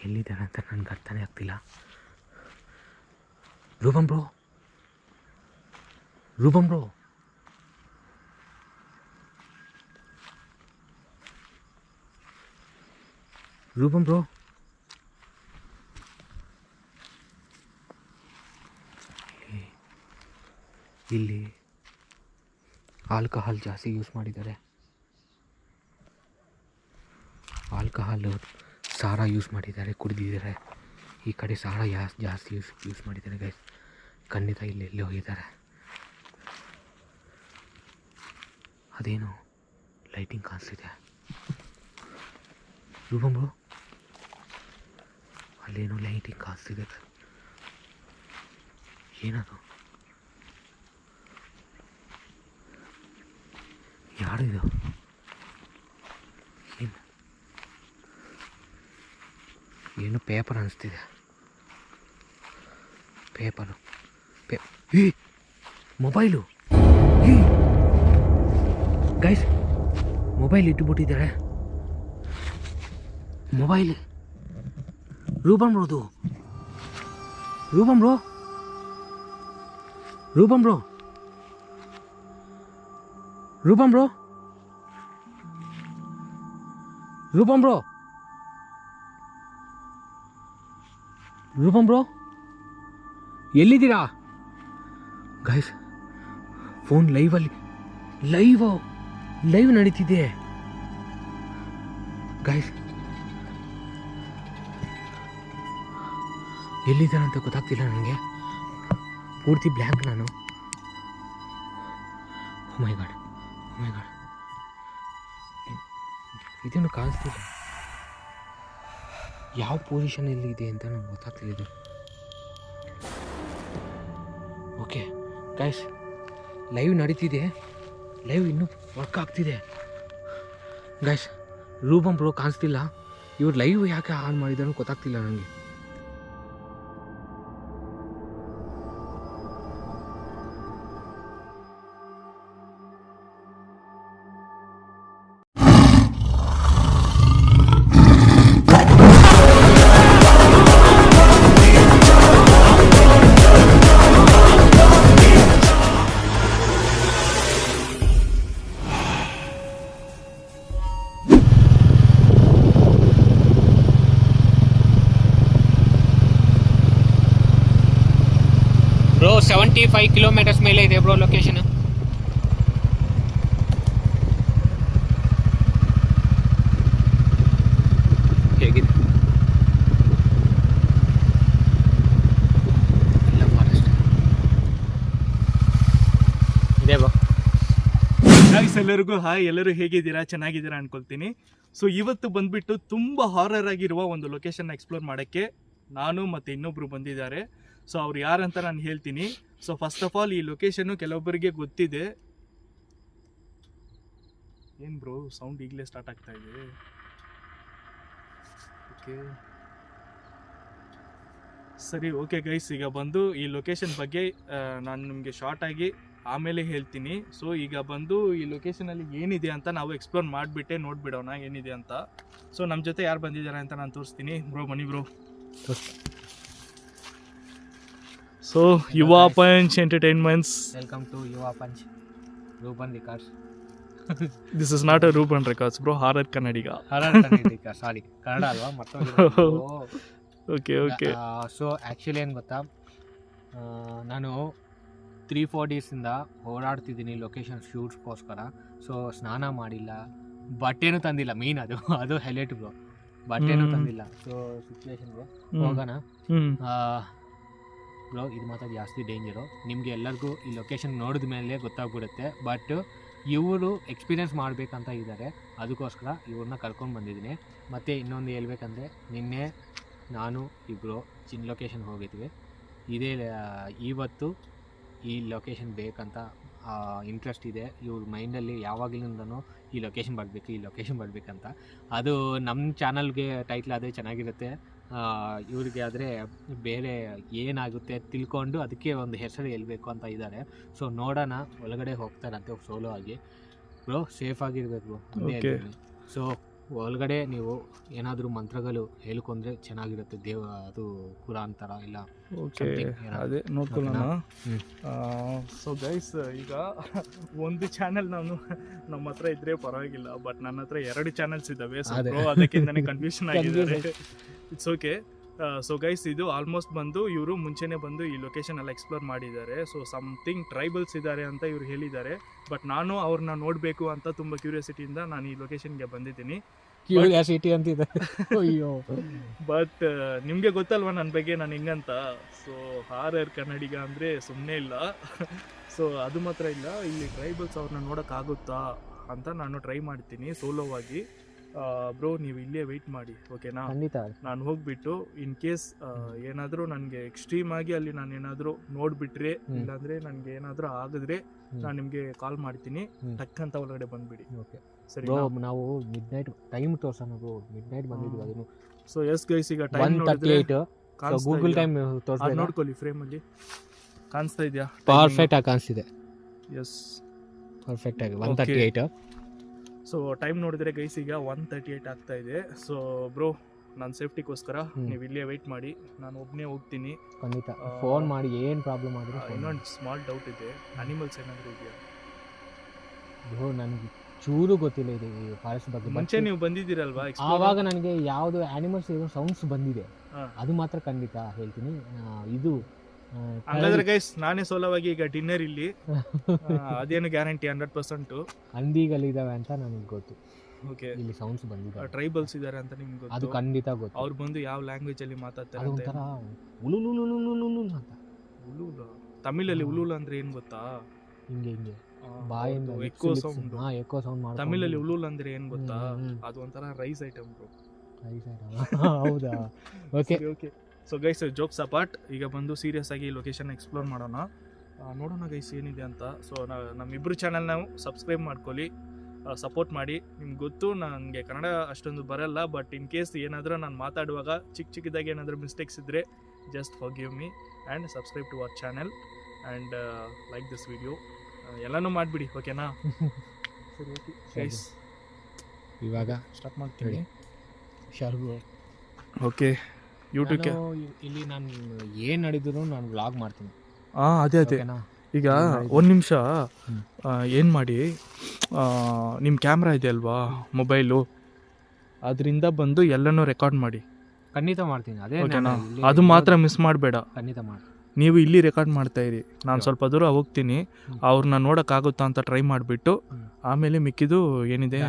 ಎಲ್ಲಿದ್ದಾರೆ ಅಂತ ನನಗೆ ಅರ್ಥನೇ ಆಗ್ತಿಲ್ಲ. ರೂಪಂ ಬ್ರೋ, ರೂಪಂ ಬ್ರೋ, ರೂಪಂ ಬ್ರೋ, ಇಲ್ಲಿ ಆಲ್ಕಹಾಲ್ ಜಾಸ್ತಿ ಯೂಸ್ ಮಾಡಿದ್ದಾರೆ. ಆಲ್ಕಹಾಲು ಸಾರಾ ಯೂಸ್ ಮಾಡಿದ್ದಾರೆ, ಕುಡಿದಿದ್ದಾರೆ. ಈ ಕಡೆ ಸಾರಾ ಜಾಸ್ತಿ ಯೂಸ್ ಮಾಡಿದ್ದಾರೆ ಗೈಸ್. ಖಂಡಿತ ಇಲ್ಲಿ ಎಲ್ಲಿ ಹೋಗಿದ್ದಾರೆ. ಅದೇನು ಲೈಟಿಂಗ್ ಕಾಣಿಸ್ತಿದೆ. ರೂಪಂ ಬ್ರೋ, ಅಲ್ಲೇನೋ ಲೈಟಿಂಗ್ ಕಾಣಿಸ್ತಿದೆ. ಏನದು? ಯಾರು ಇದು? ಏನು ಪೇಪರ್ ಅನಿಸ್ತಿದೆ. ಪೇಪರು ಮೊಬೈಲು ಗೈಸ್, ಮೊಬೈಲ್ ಇಟ್ಟುಬಿಟ್ಟಿದ್ದಾರೆ. ಮೊಬೈಲ್ ರೂಪಂ ಬ್ರೋದು. ರೂಪಂ ಬ್ರೋ, ರೂಪಂ ಬ್ರೋ, ರೂಪಂ ಬ್ರೋ, ರೂಪಂ ಬ್ರೋ, ರೂಪಂ ಬ್ರೋ, ಎಲ್ಲಿದ್ದೀರಾ ಗೈಸ್? ಫೋನ್ ಲೈವ್ ನಡೀತಿದೆ ಗೈಸ್. ಎಲ್ಲಿದ್ದಾರೆ ಅಂತ ಗೊತ್ತಾಗ್ತಿಲ್ಲ ನನಗೆ. ಪೂರ್ತಿ ಬ್ಲ್ಯಾಂಕ್ ನಾನು. ಓ ಮೈ ಗಾಡ್, ಇದೇನು ಕಾಣಿಸ್ತಿಲ್ಲ. ಯಾವ ಪೊಸಿಷನಲ್ಲಿ ಇದೆ ಅಂತ ನನಗೆ ಗೊತ್ತಾಗ್ತಿಲ್ಲ ಇದು. ಓಕೆ ಗೈಸ್, ಲೈವ್ ನಡೀತಿದೆ. ಲೈವ್ ಇನ್ನೂ ವರ್ಕ್ ಆಗ್ತಿದೆ ಗೈಸ್. ರೂಪಂ ಬ್ರೋ ಕಾಣಿಸ್ತಿಲ್ಲ. ಇವ್ರು ಲೈವ್ ಯಾಕೆ ಆನ್ ಮಾಡಿದಾರೋ ಗೊತ್ತಾಗ್ತಿಲ್ಲ ನನಗೆ. ಬ್ರೋ 75 ಕಿಲೋಮೀಟರ್ಸ್ ಮೇಲೆ ಇದೆ ಬ್ರೋ ಲೊಕೇಶನ್. ಹೇಗಿದೆ? ಎಲ್ಲ ಫಾರೆಸ್ಟ್ ಇದೆ ಬ್ರೋ. ಗೈಸ್, ಎಲ್ಲರಿಗೂ ಹಾಯ್. ಎಲ್ಲರೂ ಹೇಗಿದ್ದೀರಾ? ಚೆನ್ನಾಗಿದ್ದೀರಾ ಅನ್ಕೊಳ್ತೀನಿ. ಸೊ ಇವತ್ತು ಬಂದ್ಬಿಟ್ಟು ತುಂಬ ಹಾರರ್ ಆಗಿರುವ ಒಂದು ಲೊಕೇಶನ್ ಎಕ್ಸ್ಪ್ಲೋರ್ ಮಾಡೋಕ್ಕೆ ನಾನು ಮತ್ತು ಇನ್ನೊಬ್ರು ಬಂದಿದ್ದಾರೆ. ಸೊ ಅವ್ರು ಯಾರಂತ ನಾನು ಹೇಳ್ತೀನಿ. ಸೊ ಫಸ್ಟ್ ಆಫ್ ಆಲ್ ಈ ಲೊಕೇಶನ್ನು ಕೆಲವೊಬ್ಬರಿಗೆ ಗೊತ್ತಿದೆ. ಏನು ಬ್ರೋ ಸೌಂಡ್ ಈಗಲೇ ಸ್ಟಾರ್ಟ್ ಆಗ್ತಾ ಇದೆ? ಓಕೆ ಸರಿ, ಓಕೆ ಗೈಸ್, ಈಗ ಬಂದು ಈ ಲೊಕೇಶನ್ ಬಗ್ಗೆ ನಾನು ನಿಮಗೆ ಶಾರ್ಟ್ ಆಗಿ ಆಮೇಲೆ ಹೇಳ್ತೀನಿ. ಸೊ ಈಗ ಬಂದು ಈ ಲೊಕೇಶನಲ್ಲಿ ಏನಿದೆ ಅಂತ ನಾವು ಎಕ್ಸ್ಪ್ಲೋರ್ ಮಾಡಿಬಿಟ್ಟೆ ನೋಡಿಬಿಡೋಣ ಏನಿದೆ ಅಂತ. ಸೊ ನಮ್ಮ ಜೊತೆ ಯಾರು ಬಂದಿದ್ದಾರೆ ಅಂತ ನಾನು ತೋರಿಸ್ತೀನಿ. ಬ್ರೋ ಬನ್ನಿ bro. So Yuva punch entertainments, welcome to Yuva punch Rupan records. This is not a Rupan records bro, horror Kannadiga. Sorry, Kannada ಅಲ್ವಾ? Okay okay. ಸೊ ಆ್ಯಕ್ಚುಲಿ ಏನು ಗೊತ್ತಾ, ನಾನು 3-4 ಡೇಸಿಂದ ಓಡಾಡ್ತಿದ್ದೀನಿ ಲೊಕೇಶನ್ ಶೂಟ್ಸ್ಗೋಸ್ಕರ. ಸೊ ಸ್ನಾನ ಮಾಡಿಲ್ಲ, ಬಟ್ಟೆನೂ ತಂದಿಲ್ಲ. ಮೀನ್ ಅದು ಹೈಲೈಟ್ ಬ್ರೋ, ಬಟ್ಟೆನೂ ತಂದಿಲ್ಲ. ಸೊ ಸಿಚುವೇಶನ್ ಬ್ರೋ, ಹೋಗೋಣ ಬ್ರೋ. ಇದು ಮಾತ್ರ ಜಾಸ್ತಿ ಡೇಂಜರು. ನಿಮಗೆ ಎಲ್ಲರಿಗೂ ಈ ಲೊಕೇಶನ್ ನೋಡಿದ ಮೇಲೆ ಗೊತ್ತಾಗ್ಬಿಡುತ್ತೆ. ಬಟ್ ಇವರು ಎಕ್ಸ್ಪೀರಿಯೆನ್ಸ್ ಮಾಡಬೇಕಂತ ಇದ್ದಾರೆ, ಅದಕ್ಕೋಸ್ಕರ ಇವ್ರನ್ನ ಕರ್ಕೊಂಡು ಬಂದಿದ್ದೀನಿ. ಮತ್ತು ಇನ್ನೊಂದು ಹೇಳ್ಬೇಕಂದ್ರೆ, ನಿನ್ನೆ ನಾನು ಇಬ್ಬರು ಲೊಕೇಶನ್ ಹೋಗಿದ್ವಿ. ಇದೇ ಇವತ್ತು ಈ ಲೊಕೇಶನ್ ಬೇಕಂತ ಇಂಟ್ರೆಸ್ಟ್ ಇದೆ ಇವ್ರ ಮೈಂಡಲ್ಲಿ. ಯಾವಾಗಲಿಂದನೂ ಈ ಲೊಕೇಶನ್ ಬರಬೇಕಂತ. ಅದು ನಮ್ಮ ಚಾನಲ್ಗೆ ಟೈಟ್ಲ್ ಅದೇ ಚೆನ್ನಾಗಿರುತ್ತೆ. ಇವ್ರಿಗೆ ಆದರೆ ಬೇರೆ ಏನಾಗುತ್ತೆ ತಿಳ್ಕೊಂಡು ಅದಕ್ಕೆ ಒಂದು ಹೆಸರು ಹೇಳ್ಬೇಕು ಅಂತ ಇದ್ದಾರೆ. ಸೊ ನೋಡೋಣ, ಒಳಗಡೆ ಹೋಗ್ತಾರಂತೆ ಸೋಲೋ ಆಗಿ. ಬ್ರೋ ಸೇಫ್ ಆಗಿರ್ಬೇಕು ಬ್ರೋ. ಸೊ ಒಳಗಡೆ ನೀವು ಏನಾದರೂ ಮಂತ್ರಗಳು ಹೇಳ್ಕೊಂಡ್ರೆ ಚೆನ್ನಾಗಿರುತ್ತೆ. ಅದು ಕುರಾನ್ ಥರ ಇಲ್ಲ. ಓಕೆ, ಅದೇ ನೋಡ್ಕೊಳ್ಳೋಣ. ಸೊ ಗೈಸ್, ಈಗ ಒಂದು ಚಾನೆಲ್ ನಮ್ಮ ಹತ್ರ ಇದ್ರೆ ಪರವಾಗಿಲ್ಲ, ಬಟ್ ನನ್ನ ಹತ್ರ 2 ಚಾನೆಲ್ಸ್ ಇದ್ದಾವೆ. ಸೊ ಅದಕ್ಕಿಂತನೇ ಕನ್ಫ್ಯೂಷನ್ ಆಗಿದ್ದಾರೆ. It's okay. ಸೊ ಗೈಸ್, ಇದು ಆಲ್ಮೋಸ್ಟ್ ಬಂದು ಇವರು ಮುಂಚೆನೇ ಬಂದು ಈ ಲೊಕೇಶನ್ ಎಲ್ಲ ಎಕ್ಸ್ಪ್ಲೋರ್ ಮಾಡಿದ್ದಾರೆ. ಸೊ ಸಮಥಿಂಗ್ ಟ್ರೈಬಲ್ಸ್ ಇದ್ದಾರೆ ಅಂತ ಇವ್ರು ಹೇಳಿದ್ದಾರೆ. ಬಟ್ ನಾನು ಅವ್ರನ್ನ ನೋಡಬೇಕು ಅಂತ ತುಂಬ ಕ್ಯೂರಿಯಾಸಿಟಿಯಿಂದ ನಾನು ಈ ಲೊಕೇಶನ್ಗೆ ಬಂದಿದ್ದೀನಿ. ಕ್ಯೂರಿಯಾಸಿಟಿ ಅಂತಿದೆ. ಅಯ್ಯೋ, ಬಟ್ ನಿಮಗೆ ಗೊತ್ತಲ್ವ ನನ್ನ ಬಗ್ಗೆ ನಾನು ಹೆಂಗಂತ. ಸೊ ಹಾರರ್ ಕನ್ನಡಿಗ ಅಂದರೆ ಸುಮ್ಮನೆ ಇಲ್ಲ. ಸೊ ಅದು ಮಾತ್ರ ಇಲ್ಲ, ಇಲ್ಲಿ ಟ್ರೈಬಲ್ಸ್ ಅವ್ರನ್ನ ನೋಡೋಕ್ಕಾಗುತ್ತಾ ಅಂತ ನಾನು ಟ್ರೈ ಮಾಡ್ತೀನಿ ಸೋಲೋವಾಗಿ. ಬ್ರೋ, ನೀವು ಇಲ್ಲೇ ವೆಯ್ಟ್ ಮಾಡಿ, ಓಕೆನಾ? ಖಂಡಿತ. ನಾನು ಹೋಗ್ಬಿಟ್ಟು ಇನ್ ಕೇಸ್ ಏನಾದರೂ ನನಗೆ ಎಕ್ಸ್ಟ್ರೀಮ್ ಆಗಿ ಅಲ್ಲಿ ನಾನು ಏನಾದರೂ ನೋಡಿಬಿಟ್ರೆ, ಇಲ್ಲಾಂದರೆ ನನಗೆ ಏನಾದರೂ ಆಗಿದ್ರೆ ನಾನು ನಿಮಗೆ ಕಾಲ್ ಮಾಡ್ತೀನಿ. ಟಕ್ ಅಂತ ಒಳಗಡೆ ಬಂದುಬಿಡಿ. ಓಕೆ ಸರಿ. ನಾವು ಮಿಡ್ನೈಟ್ ಟೈಮ್ ತೋರ್ಸೋಣ. ಮಿಡ್ನೈಟ್ ಬಂದಿದ್ವಿ ಅದನ್ನು. ಸೊ ಎಸ್ ಗೈಸ್, ಈಗ ಟೈಮ್ 1:38 ಗೂಗಲ್ ಟೈಮ್ ತೋರಿಸ್ತಾ ನೋಡ್ಕೊಳ್ಳಿ, ಫ್ರೇಮಲ್ಲಿ ಕಾಣಿಸ್ತಾ ಇದೆಯಾ? ಪರ್ಫೆಕ್ಟ್ ಆಗಿ ಕಾಣಿಸ್ತಿದೆ. ಎಸ್, ಪರ್ಫೆಕ್ಟ್ ಆಗಿ 1:38. ಸೊ ಟೈಮ್ ನೋಡಿದ್ರೆ ಗೈಸ್ ಈಗ 1:38 ಆಗ್ತಾ ಇದೆ. ಸೊ ಬ್ರೋ, ನನ್ನ ಸೇಫ್ಟಿಗೋಸ್ಕರ ನೀವು ಇಲ್ಲೇ ವೆಯ್ಟ್ ಮಾಡಿ, ನಾನು ಒಬ್ಬನೇ ಹೋಗ್ತೀನಿ. ಖಂಡಿತ ಫೋನ್ ಮಾಡಿ, ಏನು ಪ್ರಾಬ್ಲಮ್ ಆದರೂ. ಇನ್ನೊಂದು ಸ್ಮಾಲ್ ಡೌಟ್ ಇದೆ, ಅನಿಮಲ್ಸ್ ಏನಾದರೂ ಇದೆಯಾ? ಬ್ರೋ, ನನಗೆ ಚೂರು ಗೊತ್ತಿಲ್ಲ ಇದು ಈ ಫಾರೆಸ್ಟ್ ಬಗ್ಗೆ. ಮುಂಚೆ ನೀವು ಬಂದಿದ್ದೀರಲ್ವಾ, ಆವಾಗ ನನಗೆ ಯಾವುದು ಆನಿಮಲ್ಸ್ ಏನೋ ಸೌಂಡ್ಸ್ ಬಂದಿದೆ, ಅದು ಮಾತ್ರ ಖಂಡಿತ ಹೇಳ್ತೀನಿ. ಇದು ಹಂಗಾದ್ರೆ ಗೈಸ್, ನಾನೇ ಸೋಲವಾಗಿ ಈಗ ಡಿನ್ನರ್ ಇಲ್ಲಿ. ಅದೇನು ಗ್ಯಾರಂಟಿ 100%. ಹಂದಿಗಳಿದಾವೆ ಅಂತ ನನಗೆ ಗೊತ್ತು. ಓಕೆ, ಇಲ್ಲಿ ಸೌಂಡ್ಸ್ ಬಂದಿದೆ. ಟ್ರೈಬಲ್ಸ್ ಇದ್ದಾರೆ ಅಂತ ನಿಮ್ಗೆ ಗೊತ್ತು? ಅದು ಖಂಡಿತ ಗೊತ್ತು. ಅವ್ರು ಬಂದು ಯಾವ ಲ್ಯಾಂಗ್ವೇಜ್ ಅಲ್ಲಿ ಮಾತಾಡ್ತಾರೆ ಅಂತ ಉಲುಲು. ತಮಿಳಲ್ಲಿ ಉಲುಲು ಅಂದ್ರೆ ಏನ್ ಗೊತ್ತಾ? ಹಿಂಗೆ ಬಾಯಿಂದ ಎಕೋ ಸೌಂಡ್. ಎಕೋ ಸೌಂಡ್ ಮಾಡಿ. ತಮಿಳಲ್ಲಿ ಉಲುಲು ಅಂದ್ರೆ ಏನ್ ಗೊತ್ತಾ? ಅದು ಒಂಥರ ರೈಸ್ ಐಟಮ್ ಬ್ರೋ. ಹೌದಾ? Okay okay. So guys, jokes apart, ಈಗ ಬಂದು ಸೀರಿಯಸ್ ಆಗಿ ಲೊಕೇಶನ್ ಎಕ್ಸ್ಪ್ಲೋರ್ ಮಾಡೋಣ. ನೋಡೋಣ ಗೈಸ್ ಏನಿದೆ ಅಂತ. ಸೊ ನಮ್ಮಿಬ್ಬರು ಚಾನಲ್ ನಾವು ಸಬ್ಸ್ಕ್ರೈಬ್ ಮಾಡ್ಕೊಳ್ಳಿ, ಸಪೋರ್ಟ್ ಮಾಡಿ. ನಿಮ್ಗೆ ಗೊತ್ತು ನನಗೆ ಕನ್ನಡ ಅಷ್ಟೊಂದು ಬರಲ್ಲ, ಬಟ್ ಇನ್ ಕೇಸ್ ಏನಾದರೂ ನಾನು ಮಾತಾಡುವಾಗ ಚಿಕ್ಕದಾಗಿ ಏನಾದರೂ ಮಿಸ್ಟೇಕ್ಸ್ ಇದ್ದರೆ just forgive me and subscribe to our channel and like this video. ಎಲ್ಲನೂ ಮಾಡಿಬಿಡಿ, ಓಕೆನಾ? ಸರಿ, ಓಕೆ ಗೈಸ್, ಇವಾಗ ಸ್ಟಾರ್ಟ್ ಮಾಡ್ತೀನಿ. ಓಕೆ, ಯೂಟ್ಯೂಬ್ಗೆ ಇಲ್ಲಿ ನಾನು ಏನು ನಡೆದ್ರು ನಾನು ವ್ಲಾಗ್ ಮಾಡ್ತೀನಿ. ಅದೇ ಈಗ ಒಂದು ನಿಮಿಷ ಏನು ಮಾಡಿ, ನಿಮ್ಮ ಕ್ಯಾಮ್ರಾ ಇದೆ ಅಲ್ವಾ, ಮೊಬೈಲು, ಅದರಿಂದ ಬಂದು ಎಲ್ಲನೂ ರೆಕಾರ್ಡ್ ಮಾಡಿ. ಖಂಡಿತ ಮಾಡ್ತೀನಿ. ಅದೇ ಓಕೆನಾ? ಅದು ಮಾತ್ರ ಮಿಸ್ ಮಾಡಬೇಡ. ಖಂಡಿತ ಮಾಡಿ. ನೀವು ಇಲ್ಲಿ ರೆಕಾರ್ಡ್ ಮಾಡ್ತಾ ಇರಿ, ನಾನು ಸ್ವಲ್ಪ ದೂರ ಹೋಗ್ತೀನಿ, ಅವ್ರನ್ನ ನೋಡೋಕ್ಕಾಗುತ್ತಾ ಅಂತ ಟ್ರೈ ಮಾಡಿಬಿಟ್ಟು ಆಮೇಲೆ ಮಿಕ್ಕಿದ್ದು ಏನಿದೆ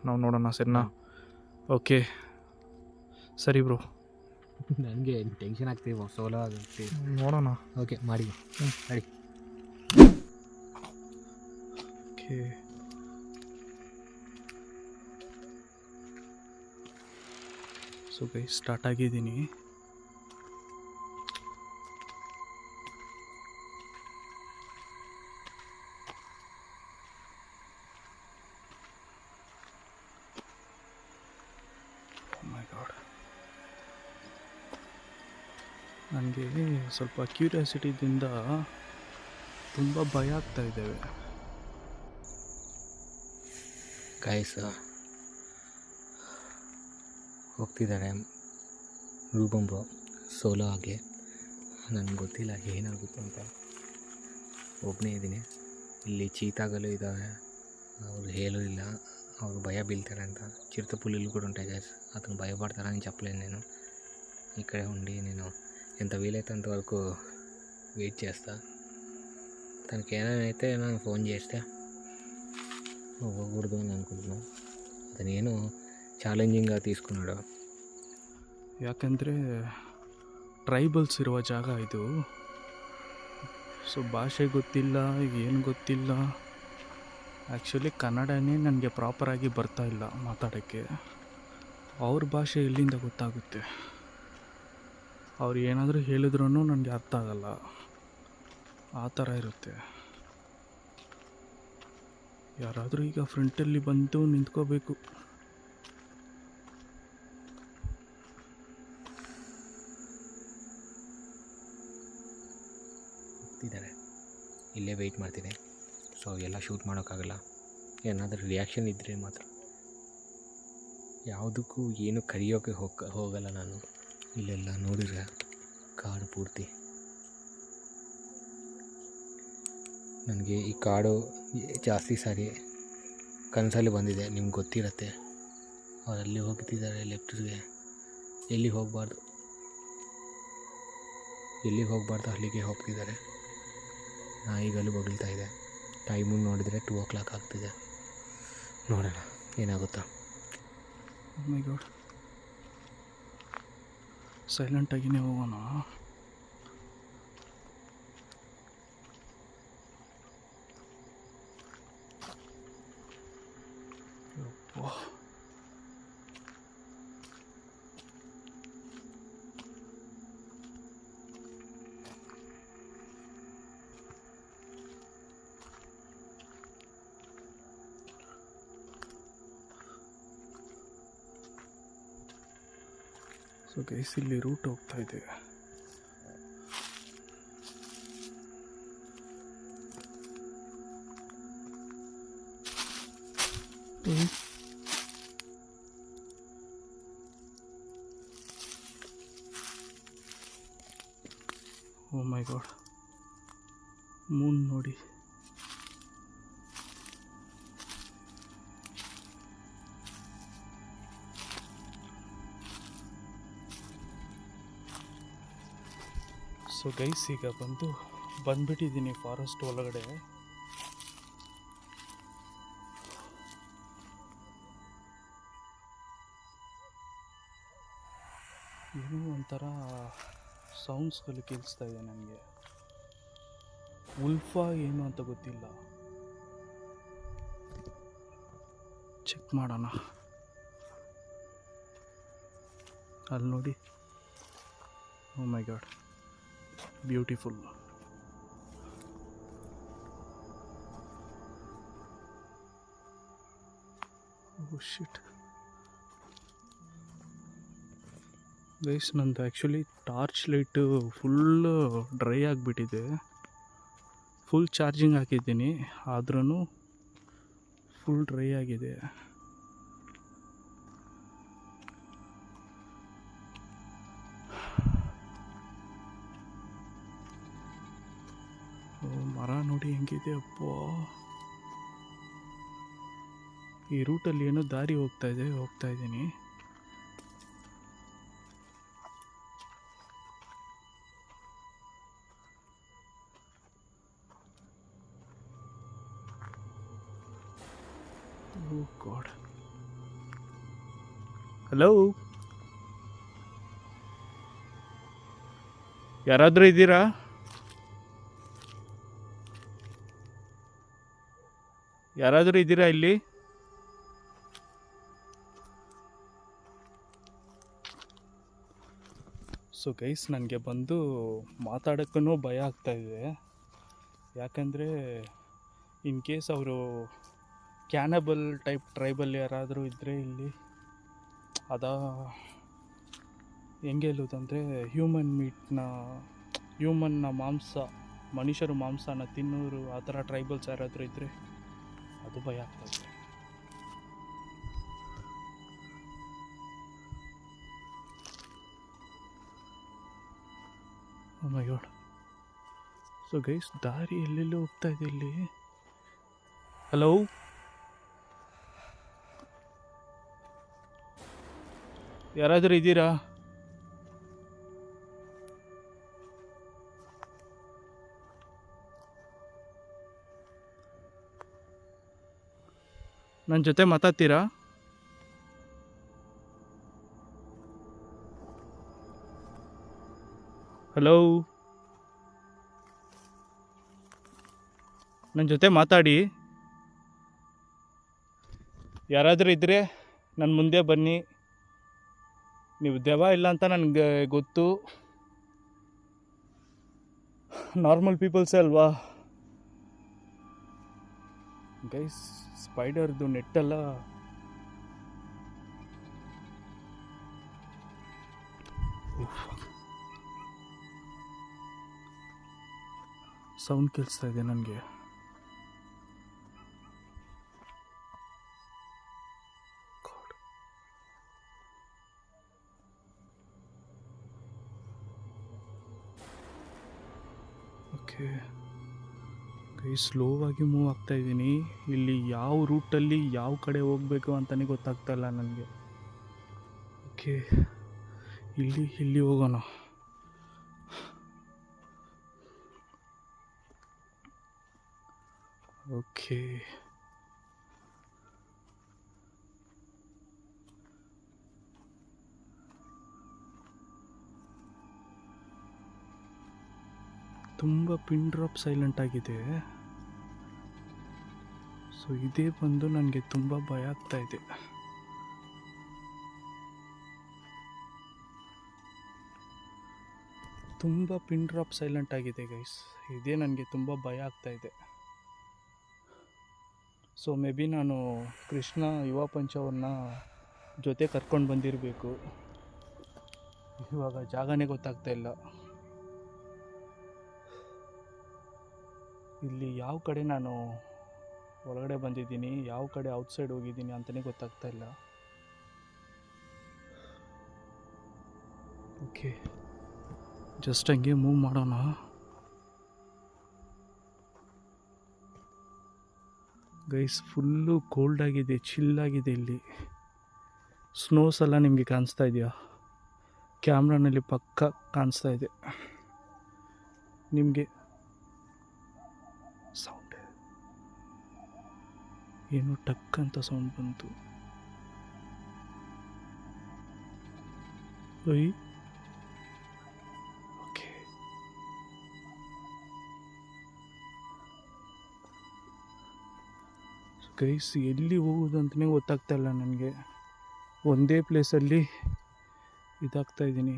ನಾವು ನೋಡೋಣ, ಸರಿನಾ? ಓಕೆ ಸರಿ ಬ್ರೋ. ನನಗೆ ಟೆನ್ಷನ್ ಆಗ್ತೀವಿ, ಸೋಲೋ ಆಗುತ್ತೆ. ನೋಡೋಣ. ಓಕೆ, ಮಾಡಿ ready. Okay, so guys, start ಆಗಿದ್ದೀನಿ. ನನಗೆ ಸ್ವಲ್ಪ ಕ್ಯೂರಿಯಾಸಿಟಿದಿಂದ ತುಂಬ ಭಯ ಆಗ್ತಾ ಇದ್ದೇವೆ. ಗಾಯ್ಸ್ ಹೋಗ್ತಿದ್ದಾರೆ ರೂಬಮ್ ಬ್ರೋ ಸೋಲೋ ಆಗಿ. ನನಗೆ ಗೊತ್ತಿಲ್ಲ ಏನಾಗುತ್ತೆ ಅಂತ, ಒಬ್ಬನೇ ಇದ್ದೀನಿ. ಇಲ್ಲಿ ಚೀತಾಗಲು ಇದ್ದಾವೆ, ಅವ್ರು ಹೇಳೋದಿಲ್ಲ, ಅವರು ಭಯ ಬೀಳ್ತಾರೆ ಅಂತ. ಚಿರತೆಪುಲಿಲು కూడా ఉంటాయి ಗಾಯ್ಸ್, అతను భయపడతారని చెప్పలేను నేను. ఇక్కడే ఉండి నేను ఎంత వీలైనంత వరకు వెయిట్ చేస్తా. తనకి ఏమైతే నేను ఫోన్ చేస్తే ಹೋಗకూడదు అని అనుకుంటున్నాను. అతనేನು ಚಾಲೆಂಜಿಂಗಾಗಿ తీసుకున్నాడు. ಯಾಕಂದರೆ ಟ್ರೈಬಲ್ಸ್ ಇರುವ ಜಾಗ ಇದು. ಸೊ ಭಾಷೆ ಗೊತ್ತಿಲ್ಲ, ಏನು ಗೊತ್ತಿಲ್ಲ. ಆ್ಯಕ್ಚುಲಿ ಕನ್ನಡನೇ ನನಗೆ ಪ್ರಾಪರಾಗಿ ಬರ್ತಾ ಇಲ್ಲ ಮಾತಾಡೋಕ್ಕೆ. ಅವ್ರ ಭಾಷೆ ಎಲ್ಲಿಂದ ಗೊತ್ತಾಗುತ್ತೆ? ಅವ್ರು ಏನಾದರೂ ಹೇಳಿದ್ರೂ ನನಗೆ ಅರ್ಥ ಆಗಲ್ಲ, ಆ ಥರ ಇರುತ್ತೆ. ಯಾರಾದರೂ ಈಗ ಫ್ರಂಟಲ್ಲಿ ಬಂದು ನಿಂತ್ಕೋಬೇಕು. ಇದ್ದಾರೆ, ಇಲ್ಲೇ ವೆಯ್ಟ್ ಮಾಡ್ತೀನಿ. ಸೊ ಎಲ್ಲ ಶೂಟ್ ಮಾಡೋಕ್ಕಾಗಲ್ಲ, ಏನಾದರೂ ರಿಯಾಕ್ಷನ್ ಇದ್ದರೆ ಮಾತ್ರ. ಯಾವುದಕ್ಕೂ ಏನು ಕಡಿಯೋಕ್ಕೆ ಹೋಗಲ್ಲ ನಾನು. ಇಲ್ಲೆಲ್ಲ ನೋಡಿದ್ರೆ ಕಾಡು ಪೂರ್ತಿ. ನನಗೆ ಈ ಕಾಡು ಜಾಸ್ತಿ ಸಾರಿ ಕನಸಲ್ಲಿ ಬಂದಿದೆ, ನಿಮ್ಗೆ ಗೊತ್ತಿರತ್ತೆ. ಅವರಲ್ಲಿ ಹೋಗ್ತಿದ್ದಾರೆ ಲೆಫ್ಟ್ಗೆ, ಎಲ್ಲಿಗೆ ಹೋಗಬಾರ್ದು ಅಲ್ಲಿಗೆ ಹೋಗ್ತಿದ್ದಾರೆ. ನಾಯಿಗಳು ಬೊಗಳ್ತಾ ಇದೆ. ಟೈಮು ನೋಡಿದರೆ 2 o'clock ಆಗ್ತಿದೆ. ನೋಡೋಣ ಏನಾಗುತ್ತಾ. ಮೈ ಗಾಡ್, ಸೈಲೆಂಟಾಗಿಯೇ ಹೋಗೋಣ. ಸೊ ಗೈಸ್, ಇಲ್ಲಿ ರೂಟ್ ಹೋಗ್ತಾ ಇದೆ. ಓ ಮೈ ಗಾಡ್, ಮೂನ್ ನೋಡಿ. ಸೊ ಗೈಸ್, ಈಗ ಬಂದ್ಬಿಟ್ಟಿದ್ದೀನಿ ಫಾರೆಸ್ಟ್ ಒಳಗಡೆ. ಏನೋ ಒಂಥರ ಸೌಂಡ್ಸ್ಗಳು ಕೇಳಿಸ್ತಾ ಇದೆ ನನಗೆ. ಉಲ್ಫಾ ಏನು ಅಂತ ಗೊತ್ತಿಲ್ಲ, ಚೆಕ್ ಮಾಡೋಣ. ಅಲ್ಲಿ ನೋಡಿ, ಓ ಮೈ ಗಾಡ್, ಬ್ಯೂಟಿಫುಲ್. ಓ ಶಿಟ್ ಗೈಸ್, ನಂದು actually torch light full dry ಆಗಿಬಿಟ್ಟಿದೆ. ಫುಲ್ ಚಾರ್ಜಿಂಗ್ ಹಾಕಿದ್ದೀನಿ, ಆದ್ರೂ ಫುಲ್ ಡ್ರೈ ಆಗಿದೆ. ಮರ ನೋಡಿ ಹೆಂಗಿದೆ ಅಪ್ಪೋ. ಈ ರೂಟಲ್ಲಿ ಏನೋ ದಾರಿ ಹೋಗ್ತಾ ಇದ್ದೀನಿ. ಓ ಗಾಡ್, ಹಲೋ, ಯಾರಾದರೂ ಇದ್ದೀರಾ? ಇಲ್ಲಿ? ಸೊ ಗೈಸ್, ನನಗೆ ಮಾತಾಡೋಕ್ಕೂ ಭಯ ಆಗ್ತಾಯಿದೆ. ಯಾಕಂದರೆ ಇನ್ ಕೇಸ್ ಅವರು ಕ್ಯಾನಬಲ್ ಟೈಪ್ ಟ್ರೈಬಲ್ ಯಾರಾದರೂ ಇದ್ದರೆ ಇಲ್ಲಿ, ಹೆಂಗೆ ಹೇಳೋದಂದರೆ ಹ್ಯೂಮನ್ನ ಮಾಂಸ, ಮನುಷ್ಯರು ಮಾಂಸನ ತಿನ್ನೋರು, ಆ ಥರ ಟ್ರೈಬಲ್ಸ್ ಯಾರಾದರೂ ಇದ್ದರೆ ಅದು ಭಯ ಆಗ್ತಾಯಿದೆ. ಓ ಮೈ ಗಾಡ್. ಸೊ ಗೈಸ್, ದಾರಿ ಎಲ್ಲೆಲ್ಲೋ ಹೋಗ್ತಾ ಇದೆ ಇಲ್ಲಿ. ಹಲೋ, ಯಾರಾದರೂ ಇದ್ದೀರಾ? ನನ್ನ ಜೊತೆ ಮಾತಾಡ್ತೀರಾ? ಹಲೋ, ನನ್ನ ಜೊತೆ ಮಾತಾಡಿ. ಯಾರಾದರೂ ಇದ್ದರೆ ನನ್ನ ಮುಂದೆ ಬನ್ನಿ. ನೀವು ದೆವ್ವ ಇಲ್ಲ ಅಂತ ನನಗೆ ಗೊತ್ತು, ನಾರ್ಮಲ್ ಪೀಪಲ್ಸೇ ಅಲ್ವಾ ಗೈಸ್. ಸ್ಪೈಡರ್ದು ನೆಟ್ಟೆಲ್ಲ ಸೌಂಡ್ ಕೇಳಿಸ್ತಾ ಇದೆ ನನಗೆ. ಓಕೆ ಕೈ ಸ್ಲೋವಾಗಿ ಮೂವ್ ಆಗ್ತಾ ಇದ್ದೀನಿ. ಇಲ್ಲಿ ಯಾವ ರೂಟಲ್ಲಿ ಯಾವ ಕಡೆ ಹೋಗಬೇಕು ಅಂತಲೇ ಗೊತ್ತಾಗ್ತಾ ಇಲ್ಲ ನನಗೆ. ಓಕೆ ಇಲ್ಲಿ ಹೋಗೋಣ. ಓಕೆ ತುಂಬ ಪಿನ್ ಡ್ರಾಪ್ ಸೈಲೆಂಟ್ ಆಗಿದೆ. ಸೊ ಇದೇ ಬಂದು ನನಗೆ ತುಂಬ ಭಯ ಆಗ್ತಾ ಇದೆ. ತುಂಬ ಪಿನ್ ಡ್ರಾಪ್ ಸೈಲೆಂಟ್ ಆಗಿದೆ ಗೈಸ್. ಇದೇ ನನಗೆ ತುಂಬ ಭಯ ಆಗ್ತಾ ಇದೆ. ಸೊ ಮೇ ಬಿ ನಾನು ಕೃಷ್ಣ ಯುವ ಪಂಚವ್ರನ್ನ ಜೊತೆ ಕರ್ಕೊಂಡು ಬಂದಿರಬೇಕು. ಇವಾಗ ಜಾಗನೇ ಗೊತ್ತಾಗ್ತಾ ಇಲ್ಲ. ಇಲ್ಲಿ ಯಾವ ಕಡೆ ನಾನು ಒಳಗಡೆ ಬಂದಿದ್ದೀನಿ, ಯಾವ ಕಡೆ ಔಟ್ಸೈಡ್ ಹೋಗಿದ್ದೀನಿ ಅಂತಲೇ ಗೊತ್ತಾಗ್ತಾ ಇಲ್ಲ. ಓಕೆ ಜಸ್ಟ್ ಹಂಗೆ ಮೂವ್ ಮಾಡೋಣ. ಗೈಸ್ ಫುಲ್ಲು ಕೋಲ್ಡ್ ಆಗಿದೆ, ಚಿಲ್ ಆಗಿದೆ. ಇಲ್ಲಿ ಸ್ನೋಸ್ ಎಲ್ಲ ನಿಮಗೆ ಕಾಣಿಸ್ತಾ ಇದೆಯಾ? ಕ್ಯಾಮ್ರಾನಲ್ಲಿ ಪಕ್ಕ ಕಾಣಿಸ್ತಾ ಇದೆ ನಿಮಗೆ. ಸೌಂಡ್ ಏನು ಟಕ್ ಅಂತ ಸೌಂಡ್ ಬಂತು. ಓಯ್ ಓಕೆ ಗೈಸ್ ಎಲ್ಲಿ ಹೋಗೋದು ಅಂತಲೇ ಗೊತ್ತಾಗ್ತಾ ಇಲ್ಲ ನನಗೆ. ಒಂದೇ ಪ್ಲೇಸಲ್ಲಿ ಇದಾಗ್ತಾ ಇದ್ದೀನಿ.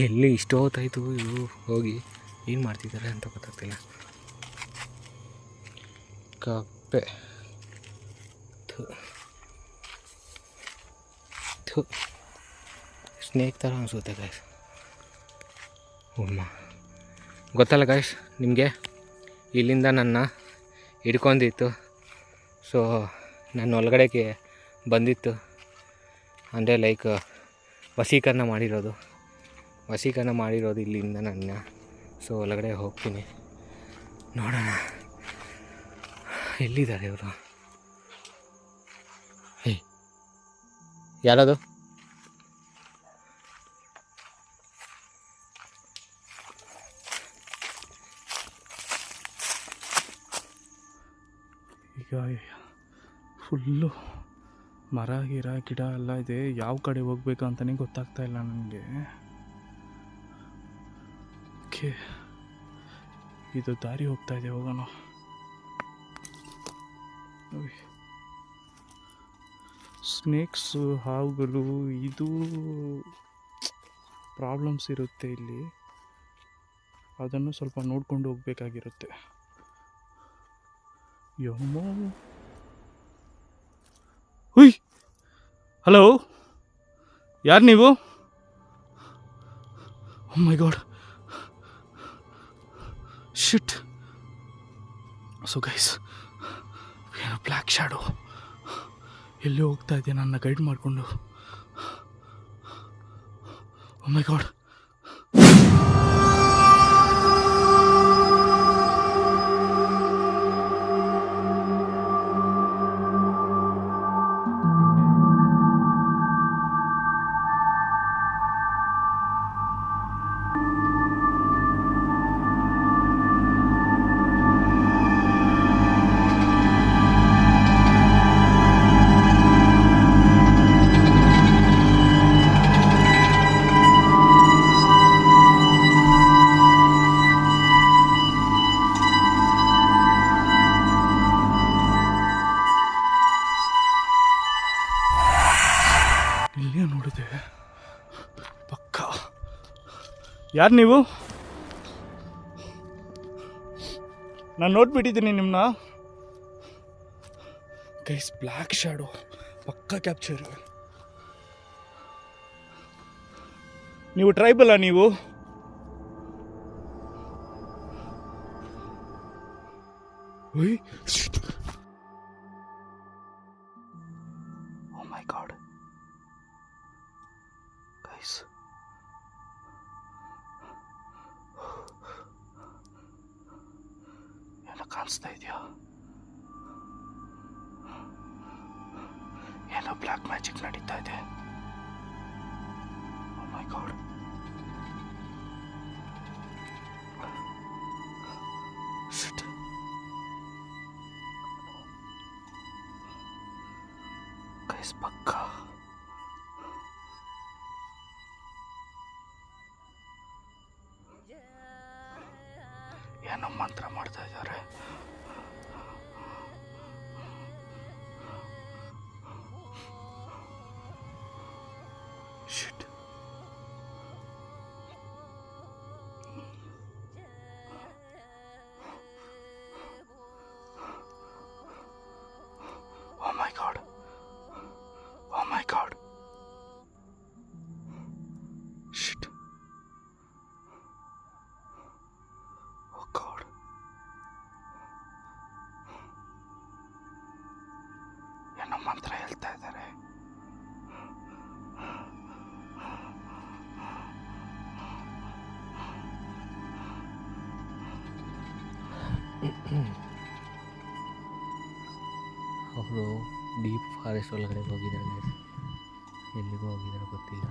ಎಲ್ಲಿ ಇಷ್ಟೊತ್ತಾಯಿತು ಇವು ಹೋಗಿ ಏನು ಮಾಡ್ತಿದ್ದಾರೆ ಅಂತ ಗೊತ್ತಾಗ್ತಿಲ್ಲ. ಕಪ್ಪೆ ಸ್ನೇಕ್ ಥರ ಅನಿಸುತ್ತೆ ಗಾಯ್ಸ್. ಗೊತ್ತಲ್ಲ ಗಾಯ್ಸ್ ನಿಮಗೆ, ಇಲ್ಲಿಂದ ನನ್ನ ಹಿಡ್ಕೊಂಡಿತ್ತು. ಸೊ ನನ್ನ ಒಳಗಡೆಗೆ ಬಂದಿತ್ತು. ಅಂದರೆ ಲೈಕ್ ವಶೀಕರಣ ಮಾಡಿರೋದು ಇಲ್ಲಿಂದ ನನ್ನ. ಸೊ ಒಳಗಡೆ ಹೋಗ್ತೀನಿ, ನೋಡೋಣ ಎಲ್ಲಿದ್ದಾರೆ ಇವರು. ಯಾರದು? ಈಗ ಫುಲ್ಲು ಮರ ಗಿಡ ಎಲ್ಲ ಇದೆ. ಯಾವ ಕಡೆ ಹೋಗ್ಬೇಕು ಅಂತಲೇ ಗೊತ್ತಾಗ್ತಾ ಇಲ್ಲ ನನಗೆ. ಓಕೆ ಇದು ದಾರಿ ಹೋಗ್ತಾ ಇದೆ, ಹೋಗೋಣ. ಸ್ನೇಕ್ಸು, ಹಾವುಗಳು, ಇದು ಪ್ರಾಬ್ಲಮ್ಸ್ ಇರುತ್ತೆ ಇಲ್ಲಿ. ಅದನ್ನು ಸ್ವಲ್ಪ ನೋಡ್ಕೊಂಡು ಹೋಗ್ಬೇಕಾಗಿರುತ್ತೆ. ಯಮ್ಮೋ, ಹುಯ್, ಹಲೋ, ಯಾರು ನೀವು? ಓ ಮೈ ಗಾಡ್, ಶಿಟ್. ಸೊ ಗೈಸ್, ಏನು ಬ್ಲ್ಯಾಕ್ ಶ್ಯಾಡೋ ಎಲ್ಲಿ ಹೋಗ್ತಾ ಇದೆ ನನ್ನ ಗೈಡ್ ಮಾಡಿಕೊಂಡು. ಓ ಮೈ ಗಾಡ್, ಇಲ್ಲೇ ನೋಡಿದೆ ಪಕ್ಕ. ಯಾರು ನೀವು? ನಾನು ನೋಡ್ಬಿಟ್ಟಿದ್ದೀನಿ ನಿಮ್ಮನ್ನ. ಗೈಸ್ ಬ್ಲ್ಯಾಕ್ ಶ್ಯಾಡೋ ಪಕ್ಕ ಕ್ಯಾಪ್ಚರ್. ನೀವು ಟ್ರೈಬಲ್ಲಾ ನೀವು? ಓ ಮೈ ಗಾಡ್, ಬ್ಲ್ಯಾಕ್ ಮ್ಯಾಜಿಕ್ ನಡೀತಾ ಇದೆ. ಓ ಮೈ ಗಾಡ್. ಶಿಟ್. ಗೈಸ್ ಪಕ್ಕ ಏನೋ ಮಂತ್ರ ಮಾಡ್ತಾ ಇದ್ದಾರೆ. ಶಿಟ್. Oh my god. Oh my god. Shit. Oh god. ಏನೋ ಮಂತ್ರ ಹೇಳ್ತಾ ಇದ್ದಾರೆ. ಅವರು ಡೀಪ್ ಫಾರೆಸ್ಟ್ ಒಳಗಡೆ ಹೋಗಿದ್ದಾರೆ ಗೈಸ್. ಎಲ್ಲಿಗೂ ಹೋಗಿದ್ದಾರೆ ಗೊತ್ತಿಲ್ಲ.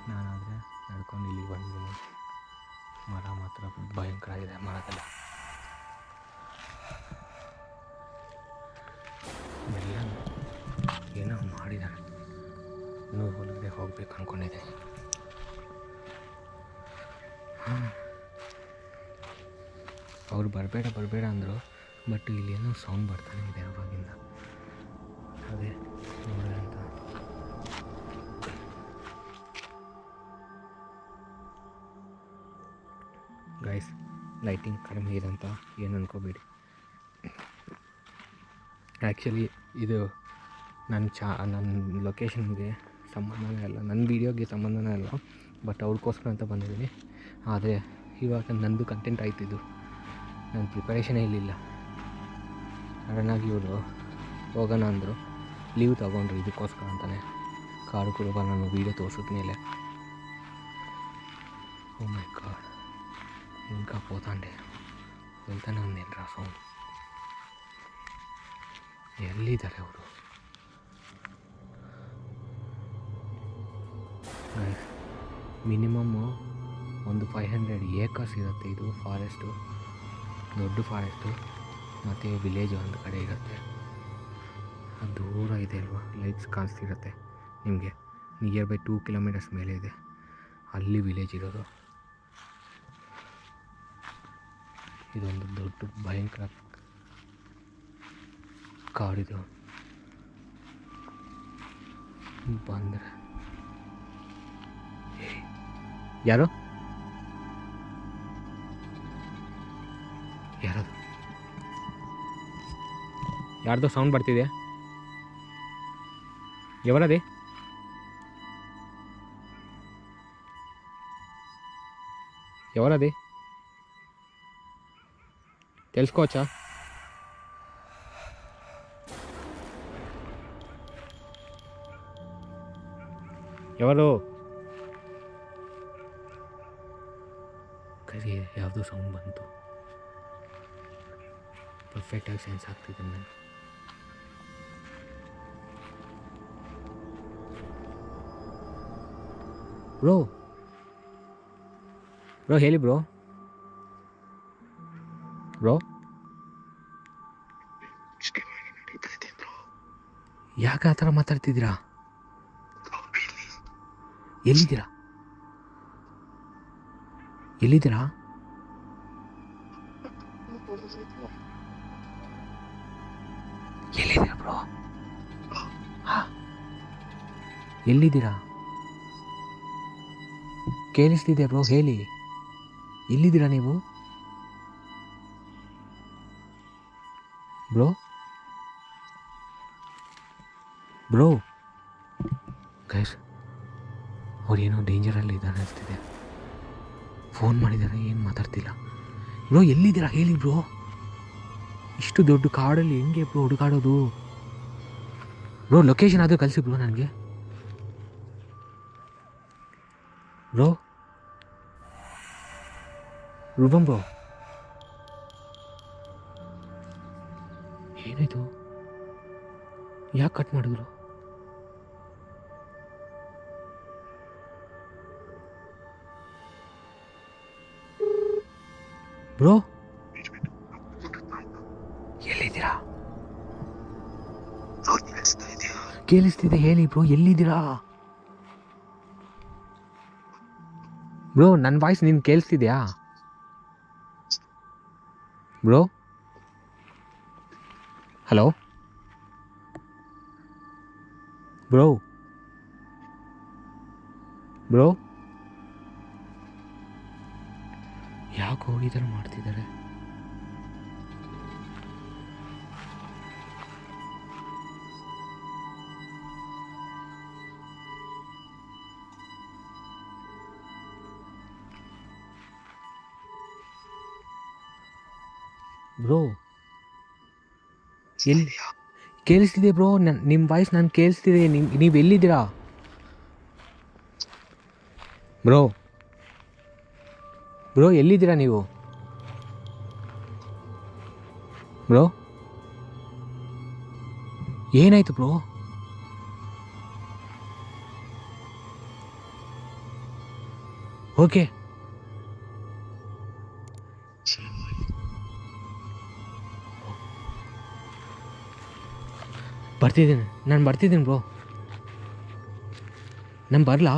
ನಾನಾದರೆ ನಡ್ಕೊಂಡು ಇಲ್ಲಿಗೆ ಬಂದಿದ್ದೀನಿ. ಮರ ಮಾತ್ರ ಭಯಂಕರ ಇದೆ ಮರದೆಲ್ಲ. ಎಲ್ಲ ಏನೋ ಮಾಡಿದ್ದಾರೆ. ಇನ್ನೂ ಹೊಲಕ್ಕೆ ಹೋಗ್ಬೇಕು ಅಂದ್ಕೊಂಡಿದ್ದೆ. ಅವ್ರು ಬರಬೇಡ ಅಂದರು. ಬಟ್ ಇಲ್ಲೇನೋ ಸೌಂಡ್ ಬರ್ತಾನೆ ಇದೆ ಅವಾಗಿಂದ. ಅದೇ ನೋಡೋಣ ಅಂತ. ಗೈಸ್ ಲೈಟಿಂಗ್ ಕಡಿಮೆ ಇದೆ ಅಂತ ಏನು ಅನ್ಕೋಬೇಡಿ. ಆ್ಯಕ್ಚುಲಿ ಇದು ನನ್ನ ಲೊಕೇಶನ್ಗೆ ಸಂಬಂಧನೇ ಅಲ್ಲ, ನನ್ನ ವೀಡಿಯೋಗೆ ಸಂಬಂಧನೇ ಅಲ್ಲ. ಬಟ್ ಅವ್ರಿಗೋಸ್ಕರ ಅಂತ ಬಂದಿದ್ದೀನಿ. ಆದರೆ ಇವಾಗ ನಂದು ಕಂಟೆಂಟ್ ಆಯ್ತಿದ್ದು, ನನ್ನ ಪ್ರಿಪರೇಷನೇ ಇರಲಿಲ್ಲ. ಸಡನ್ನಾಗಿ ಇವರು ಹೋಗೋಣ ಅಂದರು, ಲೀವ್ ತೊಗೊಂಡ್ರು ಇದಕ್ಕೋಸ್ಕರ ಅಂತಲೇ. ಕಾರು ಕುರುಬ ನಾನು ವೀಡಿಯೋ ತೋರಿಸಿದ ಮೇಲೆ ಓ ಮೈ ಗಾಡ್ ఇంకా పోతాండే వెళ్తానే ఉంది ఏంట్రా సౌండ్. ಎಲ್ಲಿದ್ದಾರೆ ಅವರು? ಮಿನಿಮಮ್ಮು ಒಂದು 500 ಏಕರ್ಸ್ ಇರುತ್ತೆ. ಇದು ಫಾರೆಸ್ಟು, ದೊಡ್ಡ ಫಾರೆಸ್ಟು. ಮತ್ತು ವಿಲೇಜ್ ಒಂದು ಕಡೆ ಇರುತ್ತೆ. ಅದು ದೂರ ಇದೆ ಅಲ್ವಾ, ಲೈಟ್ಸ್ ಕಾಣಿಸ್ತಿರುತ್ತೆ ನಿಮಗೆ. ನಿಯರ್ ಬೈ 2 ಕಿಲೋಮೀಟರ್ಸ್ ಮೇಲೆ ಇದೆ ಅಲ್ಲಿ ವಿಲೇಜ್ ಇರೋದು. ಇದೊಂದು ದೊಡ್ಡ ಭಯಂಕರ ಕಾಡಿದು. ಬಂದರೆ ಯಾರು ಯಾರದು? ಯಾರ್ದೋ ಸೌಂಡ್ ಬರ್ತಿದೆ. ఎవరది? ఎవరది తెలుసుకోవచ్చా? ఎవరు? ಕರಿ ಯಾವುದೋ ಸೌಂಡ್ ಬಂತು. ಪರ್ಫೆಕ್ಟಾಗಿ ಸೆನ್ಸ್ ಆಗ್ತಿದೆ ನನಗೆ. ಬ್ರೋ ಹೇಳಿ ಬ್ರೋ. ಯಾಕೆ ಆ ಥರ ಮಾತಾಡ್ತಿದ್ದೀರಾ? ಎಲ್ಲಿದ್ದೀರಾ ಎಲ್ಲಿದ್ದೀರಾ ಬ್ರೋ? ಎಲ್ಲಿದ್ದೀರಾ? ಕೇಳಿಸ್ತಿದೆ ಬ್ರೋ, ಹೇಳಿ ಎಲ್ಲಿದ್ದೀರಾ ನೀವು? ಬ್ರೋ ಗೈಸ್, ಅವ್ರೇನೋ ಡೇಂಜರಲ್ಲಿ ಇದ್ದಾರೆ ಅನಿಸ್ತಿದೆ. ಫೋನ್ ಮಾಡಿದ್ದಾರೆ, ಏನು ಮಾತಾಡ್ತಿಲ್ಲ. ಬ್ರೋ ಎಲ್ಲಿದ್ದೀರಾ ಹೇಳಿ ಬ್ರೋ. ಇಷ್ಟು ದೊಡ್ಡ ಕಾಡಲ್ಲಿ ಹೆಂಗೆ ಬ್ರೋ ಹುಡುಕಾಡೋದು? ಬ್ರೋ ಲೊಕೇಶನ್ ಆದರೂ ಕಳಿಸಿ ಬ್ರೋ ನನಗೆ. ಬ್ರೋ ರೂಪಂ ಬ್ರೋ, ಏನಾಯಿತು? ಯಾಕೆ ಕಟ್ ಮಾಡಿದ್ರು? ಬ್ರೋ ಎಲ್ಲಿದ್ದೀರಾ? ಕೇಳಿಸ್ತಿದೆ ಹೇಳಿ ಬ್ರೋ, ಎಲ್ಲಿದ್ದೀರಾ ಬ್ರೋ? ನನ್ನ ವಾಯ್ಸ್ ನಿನ್ ಕೇಳಿಸ್ತಿದ್ಯಾ ಬ್ರೋ? Hello bro? ಬ್ರೋ ಯಾಕೆ ಈ ಥರ ಮಾಡ್ತಿದ್ದಾರೆ? ಬ್ರೋ ಎಲ್ಲಿ ಕೇಳಿಸ್ತಿದೆ ಬ್ರೋ? ನಿಮ್ಮ ವಾಯ್ಸ್ ನಾನು ಕೇಳಿಸ್ತಿದೆ. ನೀವು ಎಲ್ಲಿದ್ದೀರಾ ಬ್ರೋ? ಬ್ರೋ ಎಲ್ಲಿದ್ದೀರಾ ನೀವು ಬ್ರೋ? ಏನಾಯ್ತು ಬ್ರೋ? ಓಕೆ ಬರ್ತಿದ್ದೀನಿ, ನಾನು ಬರ್ತಿದ್ದೀನಿ ಬ್ರೋ. ನಾನು ಬರಲಾ?